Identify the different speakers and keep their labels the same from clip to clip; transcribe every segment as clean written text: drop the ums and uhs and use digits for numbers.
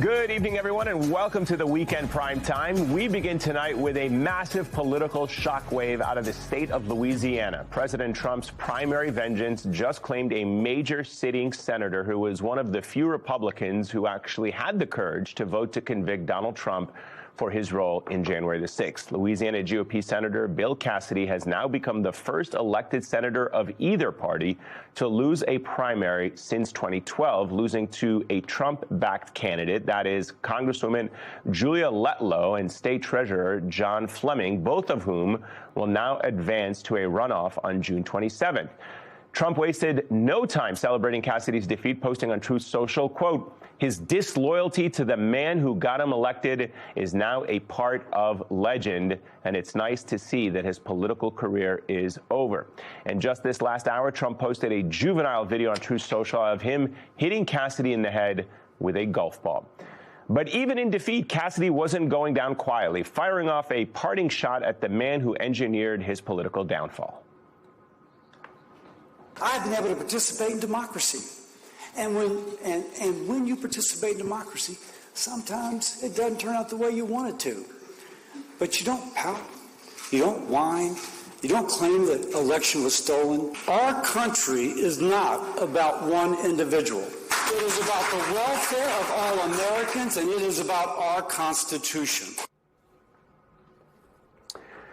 Speaker 1: Good evening, everyone, and welcome to the Weekend Prime Time. We begin tonight with a massive political shockwave out of the state of Louisiana. President Trump's primary vengeance just claimed a major sitting senator who was one of the few Republicans who actually had the courage to vote to convict Donald Trump for his role in January the 6th. Louisiana GOP Senator Bill Cassidy has now become the first elected senator of either party to lose a primary since 2012, losing to a Trump-backed candidate, that is Congresswoman Julia Letlow and State Treasurer John Fleming, both of whom will now advance to a runoff on June 27th. Trump wasted no time celebrating Cassidy's defeat, posting on Truth Social, quote, "His disloyalty to the man who got him elected is now a part of legend, and it's nice to see that his political career is over." And just this last hour, Trump posted a juvenile video on Truth Social of him hitting Cassidy in the head with a golf ball. But even in defeat, Cassidy wasn't going down quietly, firing off a parting shot at the man who engineered his political downfall.
Speaker 2: I've been able to participate in democracy. And when you participate in democracy, sometimes it doesn't turn out the way you want it to. But you don't pout, you don't whine, you don't claim that the election was stolen. Our country is not about one individual. It is about the welfare of all Americans, and it is about our Constitution.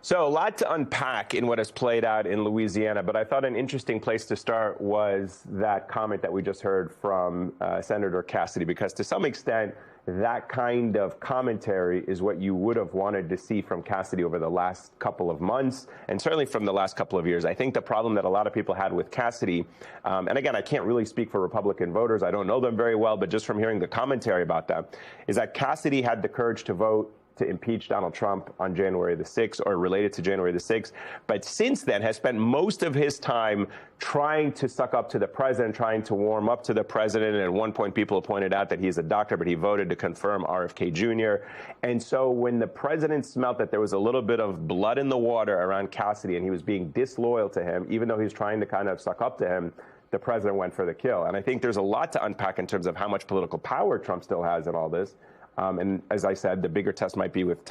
Speaker 1: So a lot to unpack in what has played out in Louisiana, but I thought an interesting place to start was that comment that we just heard from Senator Cassidy, because to some extent, that kind of commentary is what you would have wanted to see from Cassidy over the last couple of months, and certainly from the last couple of years. I think the problem that a lot of people had with Cassidy, and again, I can't really speak for Republican voters, I don't know them very well, but just from hearing the commentary about them, is that Cassidy had the courage to vote to impeach Donald Trump on January the 6th, or related to January the 6th, but since then has spent most of his time trying to suck up to the president, trying to warm up to the president. And at one point, people pointed out that he's a doctor, but he voted to confirm RFK Jr. And so when the president smelt that there was a little bit of blood in the water around Cassidy and he was being disloyal to him, even though he was trying to kind of suck up to him, the president went for the kill. And I think there's a lot to unpack in terms of how much political power Trump still has in all this. And as I said, the bigger test might be with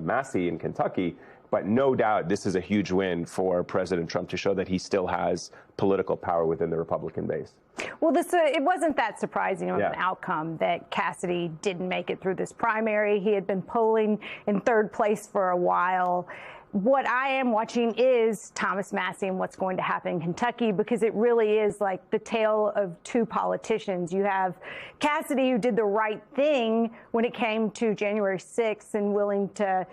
Speaker 1: Massie in Kentucky. But no doubt this is a huge win for President Trump to show that he still has political power within the Republican base.
Speaker 3: Well, it wasn't that surprising of an outcome that Cassidy didn't make it through this primary. He had been polling in third place for a while. What I am watching is Thomas Massie and what's going to happen in Kentucky, because it really is like the tale of two politicians. You have Cassidy, who did the right thing when it came to January 6th and willing to,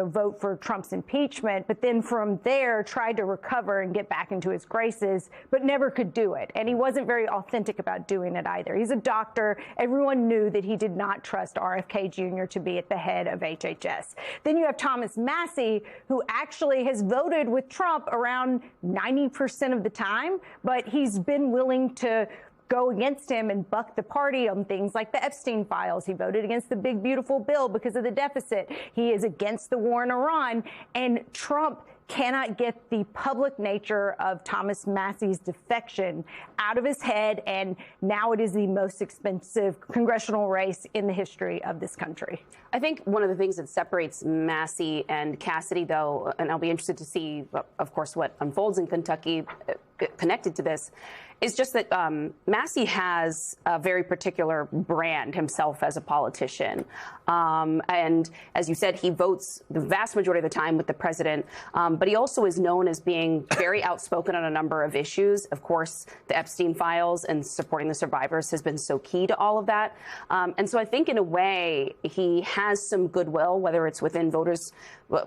Speaker 3: vote for Trump's impeachment, but then from there tried to recover and get back into his graces, but never could do it. And he wasn't very authentic about doing it either. He's a doctor. Everyone knew that he did not trust RFK Jr. to be at the head of HHS. Then you have Thomas Massie, who actually has voted with Trump around 90% of the time, but he's been willing to go against him and buck the party on things like the Epstein files. He voted against the big, beautiful bill because of the deficit. He is against the war in Iran. And Trump cannot get the public nature of Thomas Massie's defection out of his head. And now it is the most expensive congressional race in the history of this country.
Speaker 4: I think one of the things that separates Massie and Cassidy, though, and I'll be interested to see, of course, what unfolds in Kentucky connected to this, is just that Massie has a very particular brand himself as a politician. And as you said, he votes the vast majority of the time with the president, but he also is known as being very outspoken on a number of issues. Of course, the Epstein files and supporting the survivors has been so key to all of that. And so I think in a way he has some goodwill, whether it's within voters,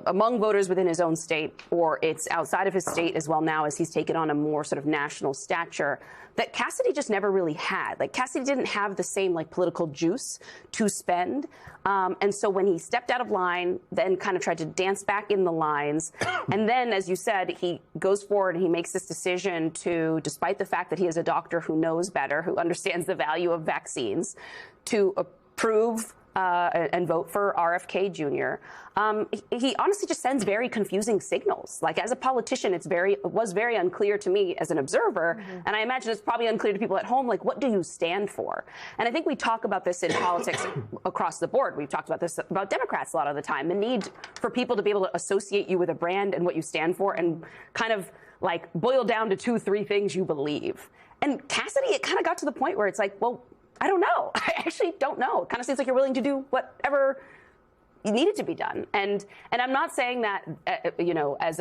Speaker 4: among voters within his own state, or it's outside of his state as well now, as he's taken on a more sort of national stature that Cassidy just never really had. Like, Cassidy didn't have the same political juice to spend. And so when he stepped out of line, then kind of tried to dance back in the lines. And then, as you said, he goes forward and he makes this decision to, despite the fact that he is a doctor who knows better, who understands the value of vaccines, to approve and vote for RFK Jr. He honestly just sends very confusing signals. Like, as a politician, it was very unclear to me as an observer, and I imagine it's probably unclear to people at home, like, what do you stand for? And I think we talk about this in politics across the board. We've talked about this about Democrats a lot of the time, the need for people to be able to associate you with a brand and what you stand for and kind of like boil down to 2-3 things you believe. And Cassidy, it kind of got to the point where it's like, well, I don't know. I actually don't know. It kind of seems like you're willing to do whatever needed to be done. And I'm not saying that, as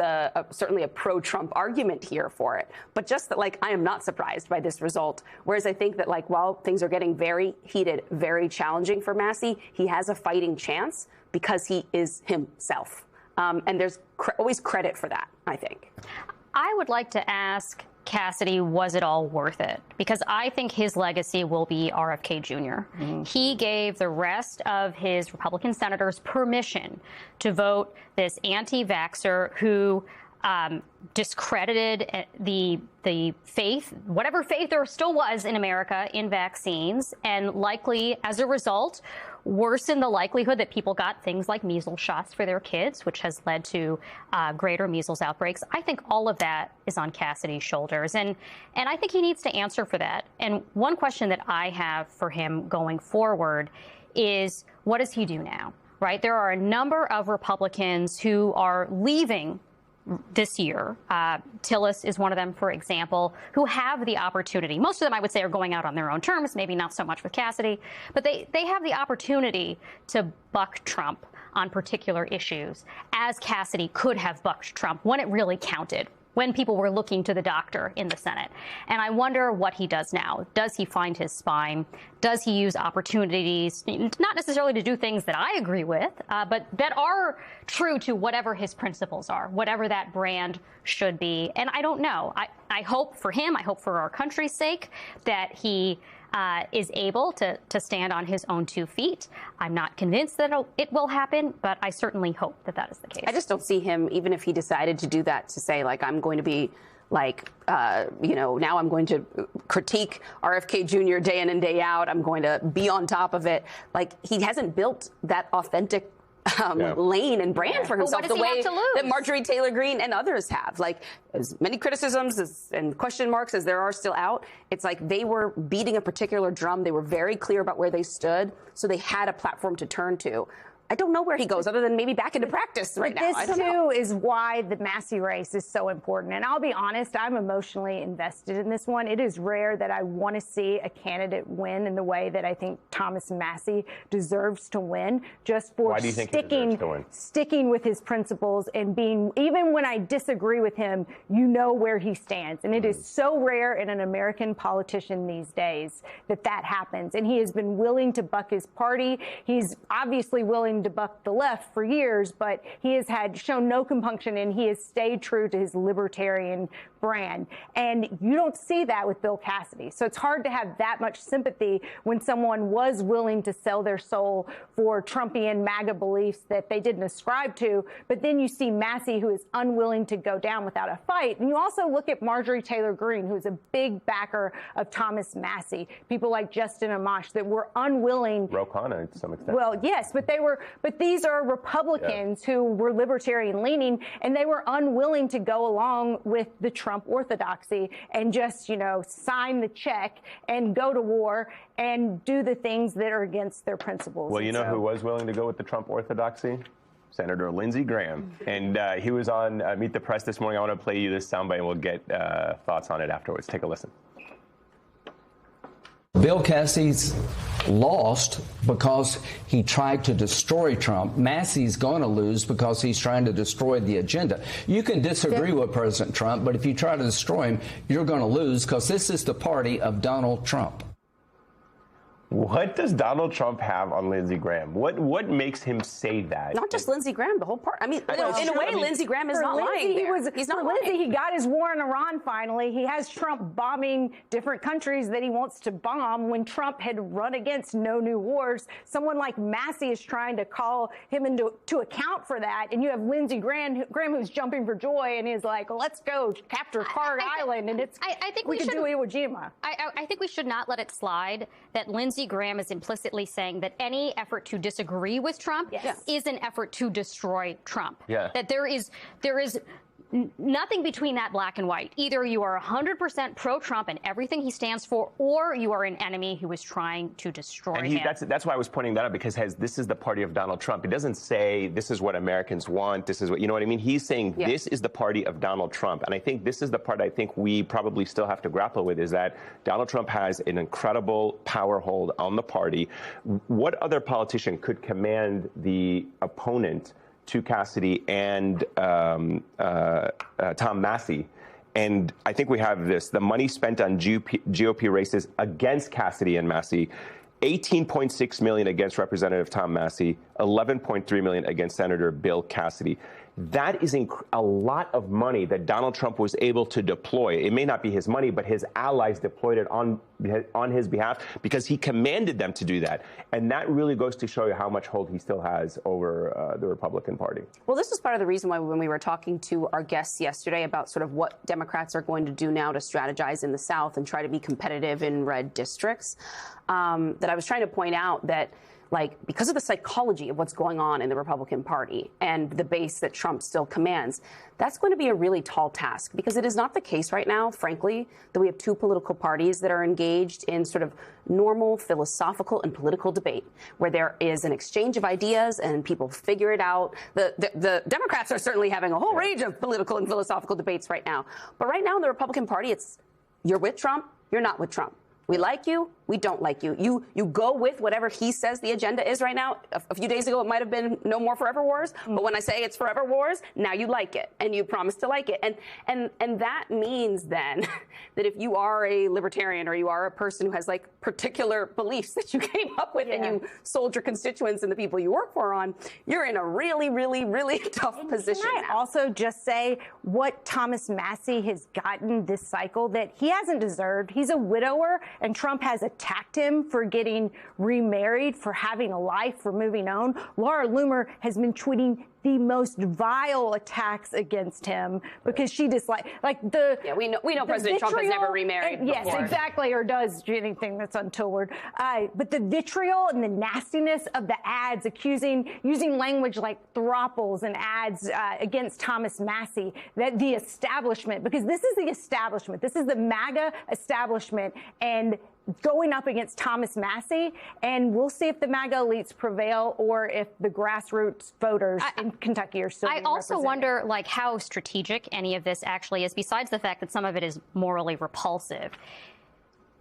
Speaker 4: certainly a pro-Trump argument here for it, but just that, like, I am not surprised by this result. Whereas I think that, like, while things are getting very heated, very challenging for Massie, he has a fighting chance because he is himself. And there's always credit for that, I think.
Speaker 5: I would like to ask Cassidy, was it all worth it? Because I think his legacy will be RFK Jr. He gave the rest of his Republican senators permission to vote this anti-vaxxer who discredited the faith, whatever faith there still was in America, in vaccines, and likely, as a result, worsen the likelihood that people got things like measles shots for their kids, which has led to greater measles outbreaks. I think all of that is on Cassidy's shoulders, and I think he needs to answer for that. And one question that I have for him going forward is, what does he do now, right? There are a number of Republicans who are leaving this year. Tillis is one of them, for example, who have the opportunity. Most of them, I would say, are going out on their own terms, maybe not so much with Cassidy, but they have the opportunity to buck Trump on particular issues, as Cassidy could have bucked Trump when it really counted, when people were looking to the doctor in the Senate. And I wonder what he does now. Does he find his spine? Does he use opportunities, not necessarily to do things that I agree with, but that are true to whatever his principles are, whatever that brand should be? And I don't know. I hope for him, I hope for our country's sake, that he is able to stand on his own 2 feet. I'm not convinced that it will happen, but I certainly hope that that is the case.
Speaker 4: I just don't see him, even if he decided to do that, to say, like, I'm going to be like, now I'm going to critique RFK Jr. day in and day out. I'm going to be on top of it. Like, he hasn't built that authentic lane and brand for himself the way that Marjorie Taylor Greene and others have. Like, as many criticisms and question marks as there are still out, it's like they were beating a particular drum. They were very clear about where they stood, so they had a platform to turn to. I don't know where he goes other than maybe back into practice right now.
Speaker 3: This, too, is why the Massie race is so important. And I'll be honest, I'm emotionally invested in this one. It is rare that I want to see a candidate win in the way that I think Thomas Massie deserves to win, just for sticking with his principles and being, even when I disagree with him, you know where he stands. And it is so rare in an American politician these days that happens. And he has been willing to buck his party. He's obviously willing to buck the left for years, but he has shown no compunction, and he has stayed true to his libertarian brand. And you don't see that with Bill Cassidy. So it's hard to have that much sympathy when someone was willing to sell their soul for Trumpian MAGA beliefs that they didn't ascribe to. But then you see Massie, who is unwilling to go down without a fight. And you also look at Marjorie Taylor Greene, who is a big backer of Thomas Massie. People like Justin Amash that were unwilling.
Speaker 1: Ro Khanna, to some extent.
Speaker 3: Well, yes, but these are Republicans who were libertarian leaning, and they were unwilling to go along with the Trump orthodoxy and just, sign the check and go to war and do the things that are against their principles.
Speaker 1: Well, who was willing to go with the Trump orthodoxy? Senator Lindsey Graham. And he was on Meet the Press this morning. I want to play you this soundbite, and we'll get thoughts on it afterwards. Take a listen.
Speaker 6: Bill Cassidy's lost because he tried to destroy Trump. Massie's going to lose because he's trying to destroy the agenda. You can disagree with President Trump, but if you try to destroy him, you're going to lose because this is the party of Donald Trump.
Speaker 1: What does Donald Trump have on Lindsey Graham? What makes him say that?
Speaker 4: Not just Lindsey Graham, the whole part. I mean, in a way, Lindsey Graham is not lying there. He's not lying.
Speaker 3: Lindsey, he got his war in Iran finally. He has Trump bombing different countries that he wants to bomb when Trump had run against no new wars. Someone like Massie is trying to call him to account for that. And you have Lindsey Graham who's jumping for joy and is like, let's go capture Carg Island. And we could do Iwo Jima.
Speaker 5: I think we should not let it slide that Lindsey Lindsey Graham is implicitly saying that any effort to disagree with Trump is an effort to destroy Trump.
Speaker 1: Yeah.
Speaker 5: That there is nothing between that black and white. Either you are 100% pro-Trump and everything he stands for, or you are an enemy who is trying to destroy him.
Speaker 1: That's why I was pointing that out, because this is the party of Donald Trump. It doesn't say this is what Americans want, this is what, you know what I mean? He's saying this is the party of Donald Trump. And I think this is the part I think we probably still have to grapple with, is that Donald Trump has an incredible power hold on the party. What other politician could command the opponent to Cassidy and Tom Massie? And I think we have this: the money spent on GOP races against Cassidy and Massie, $18.6 million against Representative Tom Massie, $11.3 million against Senator Bill Cassidy. That is a lot of money that Donald Trump was able to deploy. It may not be his money, but his allies deployed it on his behalf because he commanded them to do that. And that really goes to show you how much hold he still has over the Republican Party.
Speaker 4: Well, this was part of the reason why when we were talking to our guests yesterday about sort of what Democrats are going to do now to strategize in the South and try to be competitive in red districts, that I was trying to point out that, like, because of the psychology of what's going on in the Republican Party and the base that Trump still commands, that's going to be a really tall task, because it is not the case right now, frankly, that we have two political parties that are engaged in sort of normal philosophical and political debate, where there is an exchange of ideas and people figure it out. The Democrats are certainly having a whole range of political and philosophical debates right now. But right now in the Republican Party, it's you're with Trump, you're not with Trump. We like you, we don't like you. You go with whatever he says the agenda is right now. A few days ago, it might have been no more Forever Wars, but when I say it's Forever Wars, now you like it, and you promise to like it. And that means then that if you are a libertarian or you are a person who has like particular beliefs that you came up with and you sold your constituents and the people you work for on, you're in a really, really, really tough position.
Speaker 3: Can I also just say what Thomas Massie has gotten this cycle that he hasn't deserved? He's a widower, and Trump has attacked him for getting remarried, for having a life, for moving on. Laura Loomer has been tweeting the most vile attacks against him because she dislikes, like, the
Speaker 4: we know President Trump has never remarried before.
Speaker 3: Yes, exactly, or does anything that's untoward. But the vitriol and the nastiness of the ads using language like throuples and ads against Thomas Massie, that the establishment, because this is the establishment, this is the MAGA establishment, and going up against Thomas Massie, and we'll see if the MAGA elites prevail or if the grassroots voters in Kentucky are still.
Speaker 5: I also wonder, like, how strategic any of this actually is, besides the fact that some of it is morally repulsive.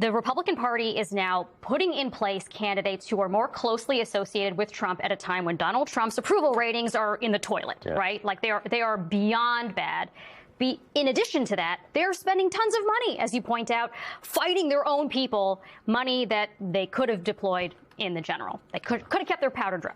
Speaker 5: The Republican Party is now putting in place candidates who are more closely associated with Trump at a time when Donald Trump's approval ratings are in the toilet, right? Like, they are beyond bad. In addition to that, they're spending tons of money, as you point out, fighting their own people, money that they could have deployed in the general. They could have kept their powder dry.